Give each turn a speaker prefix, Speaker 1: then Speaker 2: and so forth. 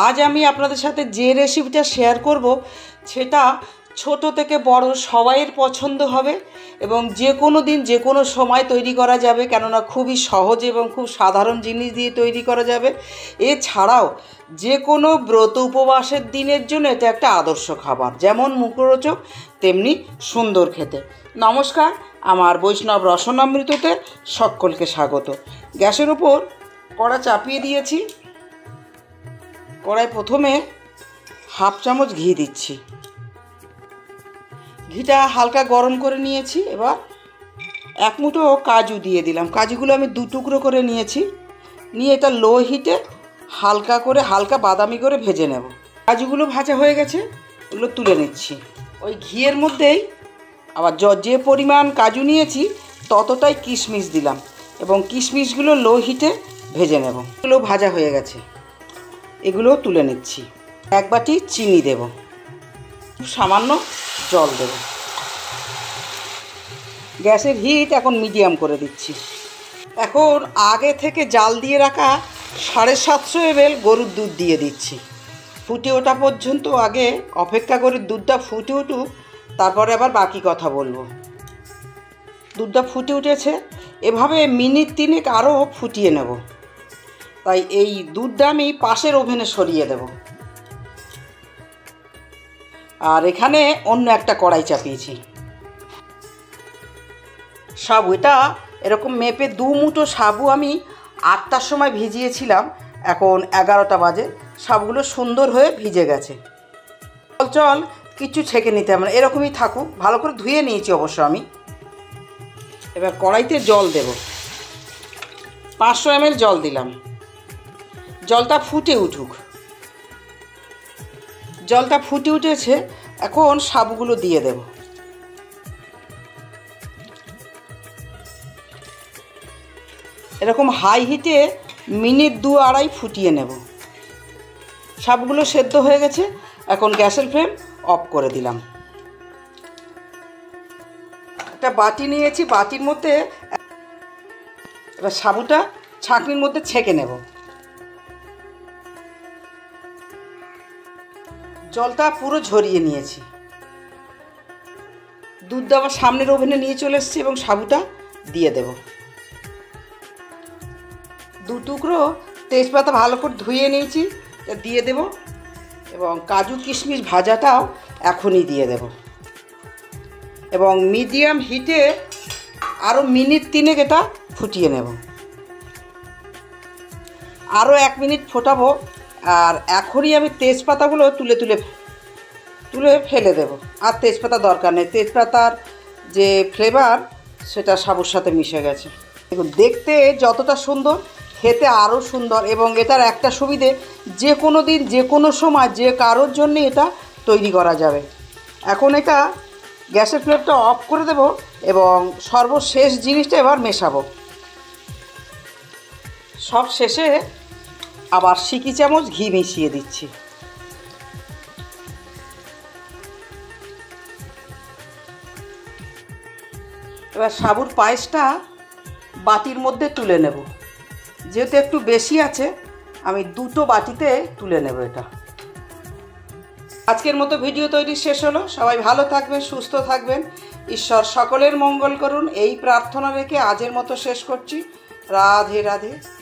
Speaker 1: আজ আমি আপনাদের সাথে যে রেসিপিটা শেয়ার করব সেটা ছোট থেকে বড় সবাইয়ের পছন্দ হবে এবং যে কোনো দিন যে কোনো সময় তৈরি করা যাবে, কেননা খুবই সহজ এবং খুব সাধারণ জিনিস দিয়ে তৈরি করা যাবে। এছাড়াও যে কোনো ব্রত উপবাসের দিনের জন্য এটা একটা আদর্শ খাবার, যেমন মুখরোচক তেমনি সুন্দর খেতে। নমস্কার, আমার বৈষ্ণব রসনামৃততে সকলকে স্বাগত। গ্যাসের উপর কড়া চাপিয়ে দিয়েছি। কড়াই প্রথমে হাফ চামচ ঘি দিচ্ছি। ঘিটা হালকা গরম করে নিয়েছি। এবার এক মুঠো কাজু দিয়ে দিলাম। কাজুগুলো আমি দু টুকরো করে নিয়েছি। নিয়ে এটা লো হিটে হালকা বাদামি করে ভেজে নেব। কাজুগুলো ভাজা হয়ে গেছে, ওগুলো তুলে নিচ্ছি। ওই ঘিয়ের মধ্যেই আবার যে পরিমাণ কাজু নিয়েছি ততটাই কিশমিশ দিলাম এবং কিশমিশগুলো লো হিটে ভেজে নেব। এগুলো ভাজা হয়ে গেছে, এগুলো তুলে নিচ্ছি। এক বাটি চিনি দেব, সামান্য জল দেব। গ্যাসের হিট এখন মিডিয়াম করে দিচ্ছি। এখন আগে থেকে জাল দিয়ে রাখা 750 ml গরুর দুধ দিয়ে দিচ্ছি। ফুটে ওঠা পর্যন্ত আগে অপেক্ষা করে দুধটা ফুটে উঠুক, তারপরে আবার বাকি কথা বলবো। দুধটা ফুটে উঠেছে, এভাবে মিনিট 3 আরও ফুটিয়ে নেব। তাই এই দুধটা আমি পাশের ওভেনে সরিয়ে দেব। আর এখানে অন্য একটা কড়াই চাপিয়েছি। সাবু, এটা এরকম মেপে 2 মুঠো সাবু আমি 8টার সময় ভিজিয়েছিলাম, এখন 11টা বাজে। সাবুগুলো সুন্দর হয়ে ভিজে গেছে। চল কিছু ছেঁকে নিতে হবে না, এরকমই থাকুক। ভালো করে ধুয়ে নিয়েছি অবশ্য আমি। এবার কড়াইতে জল দেব। 500 ml জল দিলাম। জলটা ফুটে উঠুক। জলটা ফুটে উঠেছে, এখন সাবুগুলো দিয়ে দেব। এরকম হাই হিটে মিনিট 2-2.5 ফুটিয়ে নেব। সাবুগুলো সেদ্ধ হয়ে গেছে, এখন গ্যাসের ফ্লেম অফ করে দিলাম। একটা বাটি নিয়েছি, বাটির মধ্যে এবার সাবুটা ছাঁকনির মধ্যে ছেঁকে নেব। জলটা পুরো ঝরিয়ে নিয়েছি। দুধটা আবার সামনের ওভেনে নিয়ে চলে এসেছি এবং সাবুটা দিয়ে দেব। 2 টুকরো তেজপাতা ভালো করে ধুয়ে নিয়েছি, দিয়ে দেব। এবং কাজু কিশমিশ ভাজাটাও এখনই দিয়ে দেব। এবং মিডিয়াম হিটে আরও মিনিট 3 এটা ফুটিয়ে নেব। আরও 1 মিনিট ফোটাবো। আর এখনই আমি তেজপাতাগুলো তুলে ফেলে দেব। আর তেজপাতা দরকার নেই, তেজপাতার যে ফ্লেভার সেটা সাবুর সাথে মিশে গেছে। দেখুন, দেখতে যতটা সুন্দর, খেতে আরও সুন্দর। এবং এটার একটা সুবিধে, যে কোনো দিন যে কোনো সময় যে কারোর জন্য এটা তৈরি করা যাবে। এখন এটা গ্যাসের ফ্লেমটা অফ করে দেব এবং সর্বশেষ জিনিসটা এবার মেশাবো। সব শেষে আবার সিকি চামচ ঘি মিশিয়ে দিচ্ছি। এবার সাবুর পায়েসটা বাটির মধ্যে তুলে নেব। যেহেতু একটু বেশি আছে, আমি 2টো বাটিতে তুলে নেব এটা। আজকের মতো ভিডিও তৈরি শেষ হলো। সবাই ভালো থাকবেন, সুস্থ থাকবেন। ঈশ্বর সকলের মঙ্গল করুন, এই প্রার্থনা রেখে আজের মতো শেষ করছি। রাধে রাধে।